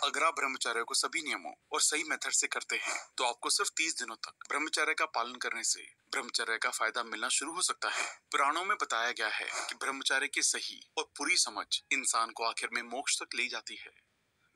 अगर आप ब्रह्मचर्य को सभी नियमों और सही मेथड से करते हैं तो आपको सिर्फ 30 दिनों तक ब्रह्मचर्य का पालन करने से ब्रह्मचर्य का फायदा मिलना शुरू हो सकता है। पुराणों में बताया गया है कि ब्रह्मचर्य की सही और पूरी समझ इंसान को आखिर में मोक्ष तक ले जाती है।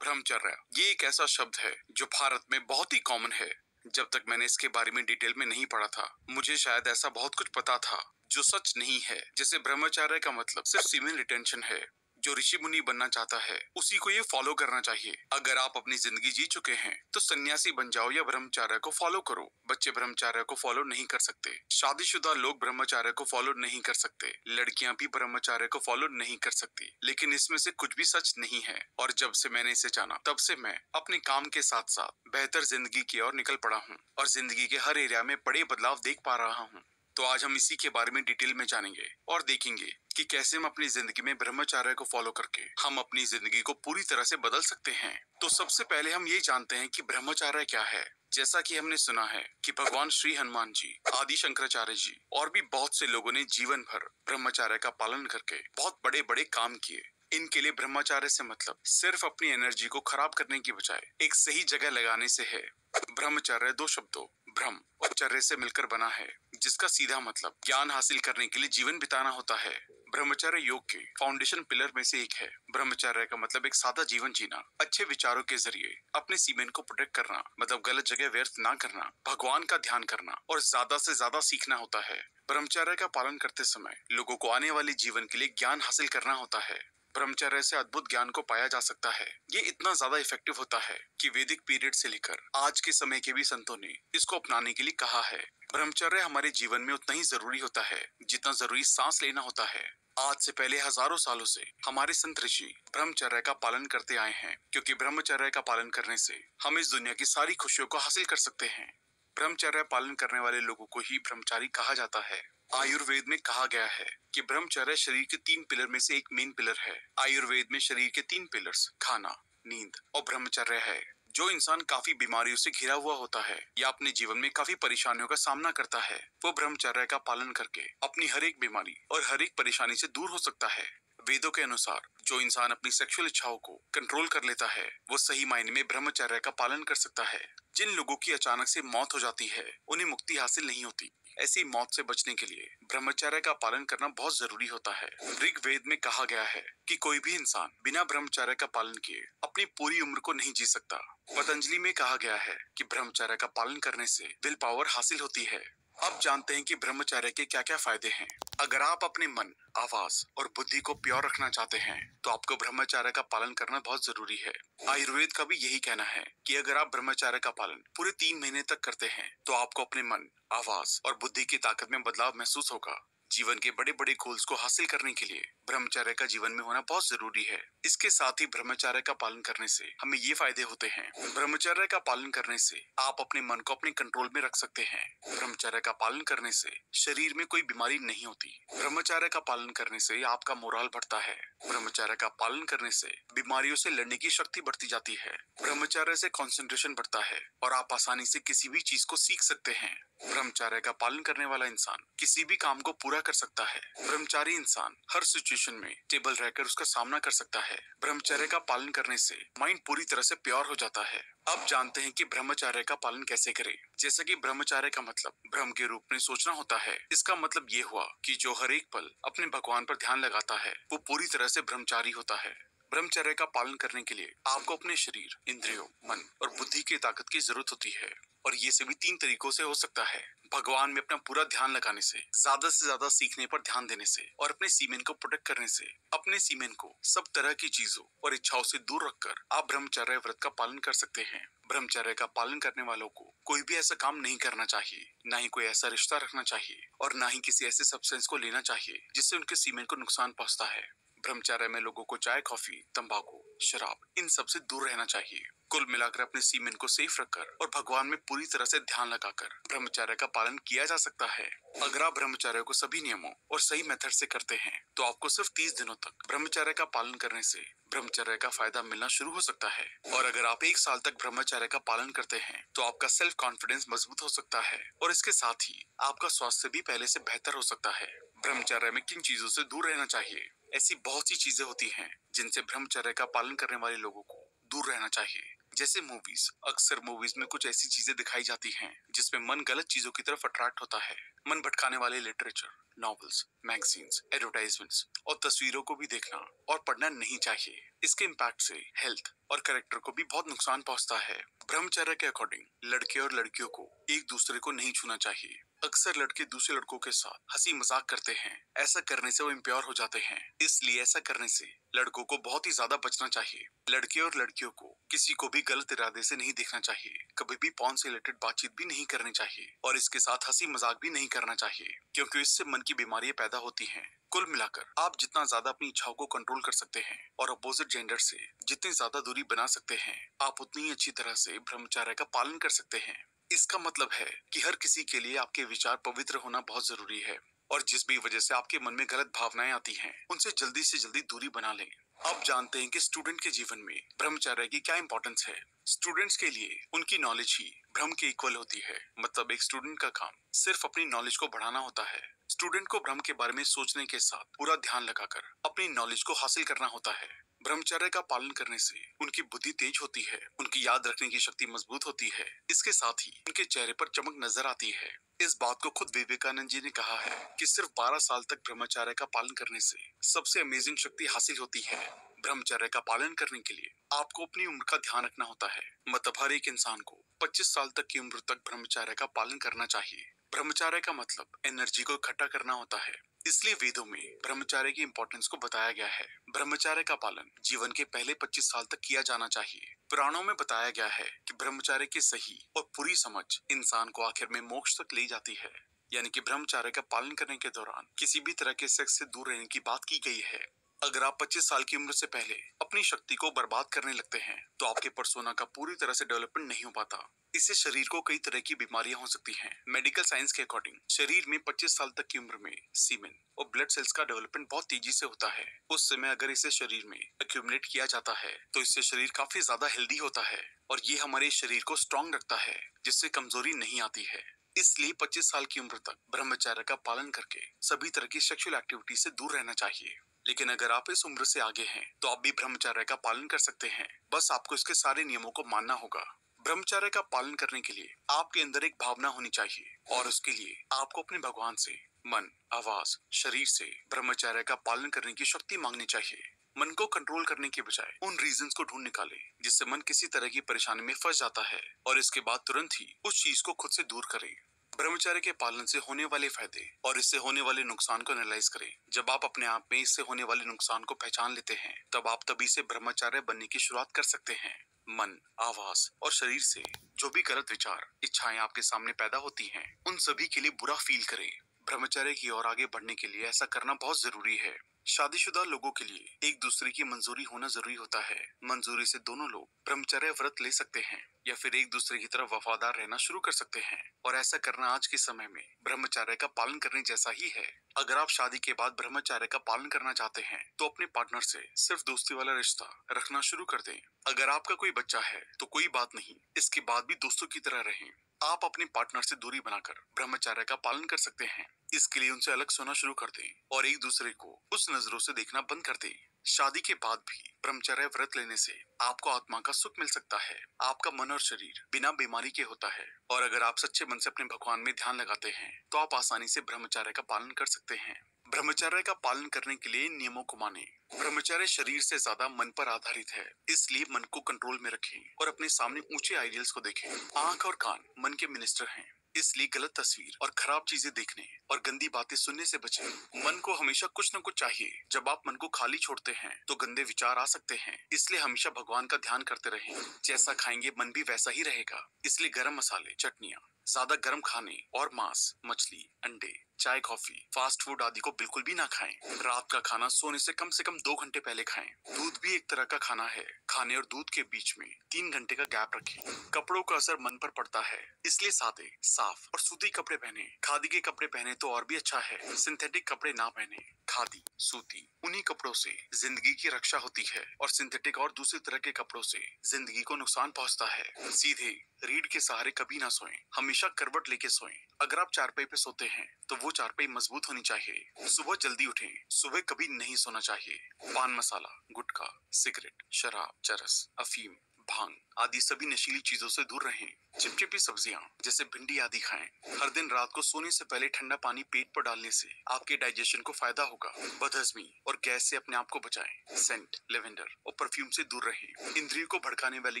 ब्रह्मचर्य ये एक ऐसा शब्द है जो भारत में बहुत ही कॉमन है। जब तक मैंने इसके बारे में डिटेल में नहीं पढ़ा था, मुझे शायद ऐसा बहुत कुछ पता था जो सच नहीं है। जैसे ब्रह्मचर्य का मतलब सिर्फ सीमेन रिटेंशन है। जो ऋषि मुनि बनना चाहता है उसी को ये फॉलो करना चाहिए। अगर आप अपनी जिंदगी जी चुके हैं तो सन्यासी बन जाओ या ब्रह्मचर्य को फॉलो करो। बच्चे ब्रह्मचर्य को फॉलो नहीं कर सकते, शादीशुदा लोग ब्रह्मचर्य को फॉलो नहीं कर सकते, लड़कियां भी ब्रह्मचर्य को फॉलो नहीं कर सकती। लेकिन इसमें से कुछ भी सच नहीं है। और जब से मैंने इसे जाना तब से मैं अपने काम के साथ साथ बेहतर जिंदगी की ओर निकल पड़ा हूँ और जिंदगी के हर एरिया में बड़े बदलाव देख पा रहा हूँ। तो आज हम इसी के बारे में डिटेल में जानेंगे और देखेंगे कि कैसे हम अपनी जिंदगी में ब्रह्मचर्य को फॉलो करके हम अपनी जिंदगी को पूरी तरह से बदल सकते हैं। तो सबसे पहले हम ये जानते हैं कि ब्रह्मचर्य क्या है। जैसा कि हमने सुना है कि भगवान श्री हनुमान जी, आदि शंकराचार्य जी और भी बहुत से लोगों ने जीवन भर ब्रह्मचर्य का पालन करके बहुत बड़े बड़े काम किए। इनके लिए ब्रह्मचर्य से मतलब सिर्फ अपनी एनर्जी को खराब करने की बजाय एक सही जगह लगाने से है। ब्रह्मचर्य दो शब्दों ब्रह्म और चर्य से मिलकर बना है, जिसका सीधा मतलब ज्ञान हासिल करने के लिए जीवन बिताना होता है। ब्रह्मचर्य योग के फाउंडेशन पिलर में से एक है। ब्रह्मचर्य का मतलब एक सादा जीवन जीना, अच्छे विचारों के जरिए अपने सीमेन को प्रोटेक्ट करना, मतलब गलत जगह व्यर्थ ना करना, भगवान का ध्यान करना और ज्यादा से ज्यादा सीखना होता है। ब्रह्मचर्य का पालन करते समय लोगों को आने वाले जीवन के लिए ज्ञान हासिल करना होता है। ब्रह्मचर्य से अद्भुत ज्ञान को पाया जा सकता है। ये इतना ज्यादा इफेक्टिव होता है कि वैदिक पीरियड से लेकर आज के समय के भी संतों ने इसको अपनाने के लिए कहा है। ब्रह्मचर्य हमारे जीवन में उतना ही जरूरी होता है जितना जरूरी सांस लेना होता है। आज से पहले हजारों सालों से हमारे संत ऋषि ब्रह्मचर्य का पालन करते आए हैं, क्योंकि ब्रह्मचर्य का पालन करने से हम इस दुनिया की सारी खुशियों को हासिल कर सकते हैं। ब्रह्मचर्य पालन करने वाले लोगों को ही ब्रह्मचारी कहा जाता है। आयुर्वेद में कहा गया है कि ब्रह्मचर्य शरीर के 3 पिलर में से एक मेन पिलर है। आयुर्वेद में शरीर के 3 पिलर्स खाना, नींद और ब्रह्मचर्य है। जो इंसान काफी बीमारियों से घिरा हुआ होता है या अपने जीवन में काफी परेशानियों का सामना करता है, वो ब्रह्मचर्य का पालन करके अपनी हर एक बीमारी और हर एक परेशानी से दूर हो सकता है। वेदों के अनुसार जो इंसान अपनी सेक्सुअल इच्छाओं को कंट्रोल कर लेता है वो सही मायने में ब्रह्मचर्य का पालन कर सकता है। जिन लोगों की अचानक से मौत हो जाती है उन्हें मुक्ति हासिल नहीं होती। ऐसी मौत से बचने के लिए ब्रह्मचर्य का पालन करना बहुत जरूरी होता है। ऋग्वेद में कहा गया है कि कोई भी इंसान बिना ब्रह्मचर्य का पालन किए अपनी पूरी उम्र को नहीं जी सकता। पतंजलि में कहा गया है कि ब्रह्मचर्य का पालन करने से विल पावर हासिल होती है। अब जानते हैं कि ब्रह्मचर्य के क्या क्या फायदे हैं। अगर आप अपने मन, आवाज और बुद्धि को प्योर रखना चाहते हैं तो आपको ब्रह्मचर्य का पालन करना बहुत जरूरी है। आयुर्वेद का भी यही कहना है कि अगर आप ब्रह्मचर्य का पालन पूरे 3 महीने तक करते हैं तो आपको अपने मन, आवाज और बुद्धि की ताकत में बदलाव महसूस होगा। जीवन के बड़े बड़े गोल्स को हासिल करने के लिए ब्रह्मचर्य का जीवन में होना बहुत जरूरी है। इसके साथ ही ब्रह्मचर्य का पालन करने से हमें ये फायदे होते हैं। ब्रह्मचर्य का पालन करने से आप अपने मन को अपने कंट्रोल में रख सकते हैं। ब्रह्मचर्य का पालन करने से शरीर में कोई बीमारी नहीं होती। ब्रह्मचर्य का पालन करने से आपका मोराल बढ़ता है। ब्रह्मचर्य का पालन करने से बीमारियों से लड़ने की शक्ति बढ़ती जाती है। ब्रह्मचर्य से कंसंट्रेशन बढ़ता है और आप आसानी से किसी भी चीज को सीख सकते हैं। ब्रह्मचर्य का पालन करने वाला इंसान किसी भी काम को पूरा कर सकता है। ब्रह्मचारी इंसान हर सिचुएशन में टेबल रहकर उसका सामना कर सकता है। ब्रह्मचर्य का पालन करने से माइंड पूरी तरह से प्योर हो जाता है। अब जानते हैं कि ब्रह्मचर्य का पालन कैसे करें। जैसे कि ब्रह्मचर्य का मतलब ब्रह्म के रूप में सोचना होता है। इसका मतलब ये हुआ कि जो हर एक पल अपने भगवान पर ध्यान लगाता है वो पूरी तरह से ब्रह्मचारी होता है। ब्रह्मचर्य का पालन करने के लिए आपको अपने शरीर, इंद्रियों, मन और बुद्धि की ताकत की जरूरत होती है और ये सभी 3 तरीकों से हो सकता है। भगवान में अपना पूरा ध्यान लगाने से ज्यादा सीखने पर ध्यान देने से और अपने सीमेन को प्रोटेक्ट करने से अपने सीमेन को सब तरह की चीजों और इच्छाओं से दूर रखकर आप ब्रह्मचर्य व्रत का पालन कर सकते हैं। ब्रह्मचर्य का पालन करने वालों को कोई भी ऐसा काम नहीं करना चाहिए, ना ही कोई ऐसा रिश्ता रखना चाहिए और ना ही किसी ऐसे सब्सटेंस को लेना चाहिए जिससे उनके सीमेन को नुकसान पहुंचता है। ब्रह्मचर्य में लोगों को चाय, कॉफी, तंबाकू, शराब इन सब से दूर रहना चाहिए। कुल मिलाकर अपने सीमेन को सेफ रखकर और भगवान में पूरी तरह से ध्यान लगाकर ब्रह्मचर्य का पालन किया जा सकता है। अगर आप ब्रह्मचर्य को सभी नियमों और सही मेथड से करते हैं तो आपको सिर्फ 30 दिनों तक ब्रह्मचर्य का पालन करने से ब्रह्मचर्य का फायदा मिलना शुरू हो सकता है। और अगर आप 1 साल तक ब्रह्मचर्य का पालन करते हैं तो आपका सेल्फ कॉन्फिडेंस मजबूत हो सकता है और इसके साथ ही आपका स्वास्थ्य भी पहले से बेहतर हो सकता है। ब्रह्मचर्य में किन चीजों से दूर रहना चाहिए? ऐसी बहुत सी चीजें होती हैं जिनसे ब्रह्मचर्य का पालन करने वाले लोगों को दूर रहना चाहिए। जैसे मूवीज, अक्सर मूवीज में कुछ ऐसी चीजें दिखाई जाती हैं जिसमें मन गलत चीजों की तरफ अट्रैक्ट होता है। मन भटकाने वाले लिटरेचर, नॉवेल्स, मैगजीन्स, एडवर्टाइजमेंट्स और तस्वीरों को भी देखना और पढ़ना नहीं चाहिए। इसके इम्पैक्ट से हेल्थ और कैरेक्टर को भी बहुत नुकसान पहुंचता है। ब्रह्मचर्य के अकॉर्डिंग लड़के और लड़कियों को एक दूसरे को नहीं छूना चाहिए। अक्सर लड़के दूसरे लड़कों के साथ हंसी मजाक करते हैं। ऐसा करने से वो इम्प्योर हो जाते हैं, इसलिए ऐसा करने से लड़कों को बहुत ही ज्यादा बचना चाहिए। लड़के और लड़कियों को किसी को भी गलत इरादे से नहीं देखना चाहिए। कभी भी पॉर्न से रिलेटेड बातचीत भी नहीं करनी चाहिए और इसके साथ हंसी मजाक भी नहीं करना चाहिए, क्योंकि इससे मन की बीमारियां पैदा होती हैं। कुल मिलाकर आप जितना ज्यादा अपनी इच्छाओं को कंट्रोल कर सकते हैं और अपोजिट जेंडर से जितनी ज्यादा दूरी बना सकते हैं, आप उतनी ही अच्छी तरह से ब्रह्मचर्य का पालन कर सकते हैं। इसका मतलब है कि हर किसी के लिए आपके विचार पवित्र होना बहुत जरूरी है और जिस भी वजह से आपके मन में गलत भावनाएं आती हैं, उनसे जल्दी से जल्दी दूरी बना लें। आप जानते हैं कि स्टूडेंट के जीवन में ब्रह्मचर्य की क्या इंपॉर्टेंस है। स्टूडेंट्स के लिए उनकी नॉलेज ही ब्रह्म के इक्वल होती है। मतलब एक स्टूडेंट का काम सिर्फ अपनी नॉलेज को बढ़ाना होता है। स्टूडेंट को ब्रह्म के बारे में सोचने के साथ पूरा ध्यान लगाकर अपनी नॉलेज को हासिल करना होता है। ब्रह्मचर्य का पालन करने से उनकी बुद्धि तेज होती है, उनकी याद रखने की शक्ति मजबूत होती है। इसके साथ ही उनके चेहरे पर चमक नजर आती है। इस बात को खुद विवेकानंद जी ने कहा है कि सिर्फ 12 साल तक ब्रह्मचर्य का पालन करने से सबसे अमेजिंग शक्ति हासिल होती है। ब्रह्मचर्य का पालन करने के लिए आपको अपनी उम्र का ध्यान रखना होता है। मतलब हर एक इंसान को 25 साल तक की उम्र तक ब्रह्मचर्य का पालन करना चाहिए। ब्रह्मचर्य का मतलब एनर्जी को इकट्ठा करना होता है, इसलिए वेदों में ब्रह्मचर्य की इंपॉर्टेंस को बताया गया है। ब्रह्मचर्य का पालन जीवन के पहले 25 साल तक किया जाना चाहिए। पुराणों में बताया गया है कि ब्रह्मचर्य की सही और पूरी समझ इंसान को आखिर में मोक्ष तक ले जाती है। यानी कि ब्रह्मचर्य का पालन करने के दौरान किसी भी तरह के सेक्स से दूर रहने की बात की गई है। अगर आप 25 साल की उम्र से पहले अपनी शक्ति को बर्बाद करने लगते हैं, तो आपके पर्सोना का पूरी तरह से डेवलपमेंट नहीं हो पाता। इससे शरीर को कई तरह की बीमारियां हो सकती हैं। मेडिकल साइंस के अकॉर्डिंग शरीर में 25 साल तक की उम्र में सीमेन और ब्लड सेल्स का डेवलपमेंट बहुत तेजी से होता है। उस समय अगर इसे शरीर में एक्यूमुलेट किया जाता है, तो इससे शरीर काफी ज्यादा हेल्दी होता है और ये हमारे शरीर को स्ट्रॉन्ग रखता है, जिससे कमजोरी नहीं आती है। इसलिए 25 साल की उम्र तक ब्रह्मचर्य का पालन करके सभी तरह की सेक्सुअल एक्टिविटी से दूर रहना चाहिए। लेकिन अगर आप इस उम्र से आगे हैं, तो आप भी ब्रह्मचर्य का पालन कर सकते हैं। बस आपको इसके सारे नियमों को मानना होगा। ब्रह्मचर्य का पालन करने के लिए आपके अंदर एक भावना होनी चाहिए और उसके लिए आपको अपने भगवान से मन, आवाज, शरीर से ब्रह्मचर्य का पालन करने की शक्ति मांगनी चाहिए। मन को कंट्रोल करने के बजाय उन रीजंस को ढूंढ निकालें जिससे मन किसी तरह की परेशानी में फंस जाता है और इसके बाद तुरंत ही उस चीज को खुद से दूर करें। ब्रह्मचर्य के पालन से होने वाले फायदे और इससे होने वाले नुकसान को एनालाइज करें। जब आप अपने आप में इससे होने वाले नुकसान को पहचान लेते हैं, तब आप तभी से ब्रह्मचर्य बनने की शुरुआत कर सकते हैं। मन, आवाज और शरीर से जो भी गलत विचार, इच्छाएं आपके सामने पैदा होती हैं, उन सभी के लिए बुरा फील करें। ब्रह्मचर्य की ओर आगे बढ़ने के लिए ऐसा करना बहुत जरूरी है। शादीशुदा लोगों के लिए एक दूसरे की मंजूरी होना जरूरी होता है। मंजूरी से दोनों लोग ब्रह्मचर्य व्रत ले सकते हैं या फिर एक दूसरे की तरफ वफादार रहना शुरू कर सकते हैं। और ऐसा करना आज के समय में ब्रह्मचर्य का पालन करने जैसा ही है। अगर आप शादी के बाद ब्रह्मचर्य का पालन करना चाहते हैं, तो अपने पार्टनर से सिर्फ दोस्ती वाला रिश्ता रखना शुरू कर दें। अगर आपका कोई बच्चा है तो कोई बात नहीं, इसके बाद भी दोस्तों की तरह रहें। आप अपने पार्टनर से दूरी बनाकर ब्रह्मचर्य का पालन कर सकते हैं। इसके लिए उनसे अलग सोना शुरू कर दें और एक दूसरे को उस नजरों से देखना बंद कर दें। शादी के बाद भी ब्रह्मचर्य व्रत लेने से आपको आत्मा का सुख मिल सकता है। आपका मन और शरीर बिना बीमारी के होता है और अगर आप सच्चे मन से अपने भगवान में ध्यान लगाते हैं, तो आप आसानी से ब्रह्मचर्य का पालन कर सकते हैं। ब्रह्मचर्य का पालन करने के लिए इन नियमों को माने। ब्रह्मचर्य शरीर से ज्यादा मन पर आधारित है, इसलिए मन को कंट्रोल में रखें और अपने सामने ऊंचे आइडियल्स को देखें। आंख और कान मन के मिनिस्टर हैं, इसलिए गलत तस्वीर और खराब चीजें देखने और गंदी बातें सुनने से बचें। मन को हमेशा कुछ न कुछ चाहिए। जब आप मन को खाली छोड़ते हैं, तो गंदे विचार आ सकते हैं। इसलिए हमेशा भगवान का ध्यान करते रहें। जैसा खाएंगे मन भी वैसा ही रहेगा। इसलिए गरम मसाले, चटनियाँ, ज्यादा गर्म खाने और मांस, मछली, अंडे, चाय, कॉफी, फास्ट फूड आदि को बिल्कुल भी ना खाएं। रात का खाना सोने से कम 2 घंटे पहले खाएं। दूध भी एक तरह का खाना है। खाने और दूध के बीच में 3 घंटे का गैप रखें। कपड़ों का असर मन पर पड़ता है, इसलिए सादे, साफ और सूती कपड़े पहने। खादी के कपड़े पहने तो और भी अच्छा है। सिंथेटिक कपड़े ना पहने। खादी, सूती, उन्हीं कपड़ों से जिंदगी की रक्षा होती है और सिंथेटिक और दूसरे तरह के कपड़ों से जिंदगी को नुकसान पहुंचता है। सीधे रीढ़ के सहारे कभी ना सोएं। हमेशा करवट लेके सोएं। अगर आप चारपाई पे सोते हैं, तो वो चारपाई मजबूत होनी चाहिए। सुबह जल्दी उठें। सुबह कभी नहीं सोना चाहिए। पान मसाला, गुटखा, सिगरेट, शराब, चरस, अफीम, भांग आदि सभी नशीली चीजों से दूर रहें। चिपचिपी सब्जियां जैसे भिंडी आदि खाएं। हर दिन रात को सोने से पहले ठंडा पानी पेट पर डालने से आपके डाइजेशन को फायदा होगा। बदहजमी और गैस से अपने आप को बचाएं। सेंट, लेवेंडर और परफ्यूम से दूर रहें। इंद्रियों को भड़काने वाली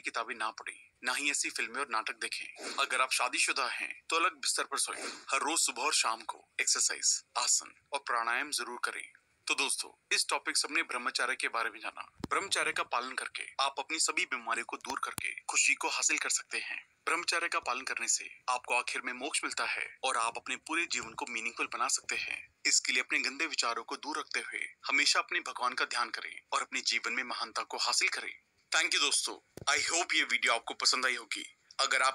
किताबें ना पढ़ें, ना ही ऐसी फिल्में और नाटक देखें। अगर आप शादीशुदा हैं तो अलग बिस्तर पर सोएं। हर रोज सुबह और शाम को एक्सरसाइज, आसन और प्राणायाम जरूर करें। तो दोस्तों, इस टॉपिक से हमने ब्रह्मचर्य के बारे में जाना। ब्रह्मचर्य का पालन करके आप अपनी सभी बीमारियों को दूर करके खुशी को हासिल कर सकते हैं। ब्रह्मचर्य का पालन करने से आपको आखिर में मोक्ष मिलता है और आप अपने पूरे जीवन को मीनिंगफुल बना सकते हैं। इसके लिए अपने गंदे विचारों को दूर रखते हुए हमेशा अपने भगवान का ध्यान करें और अपने जीवन में महानता को हासिल करें। थैंक यू दोस्तों। आई होप ये वीडियो आपको पसंद आई होगी। अगर आप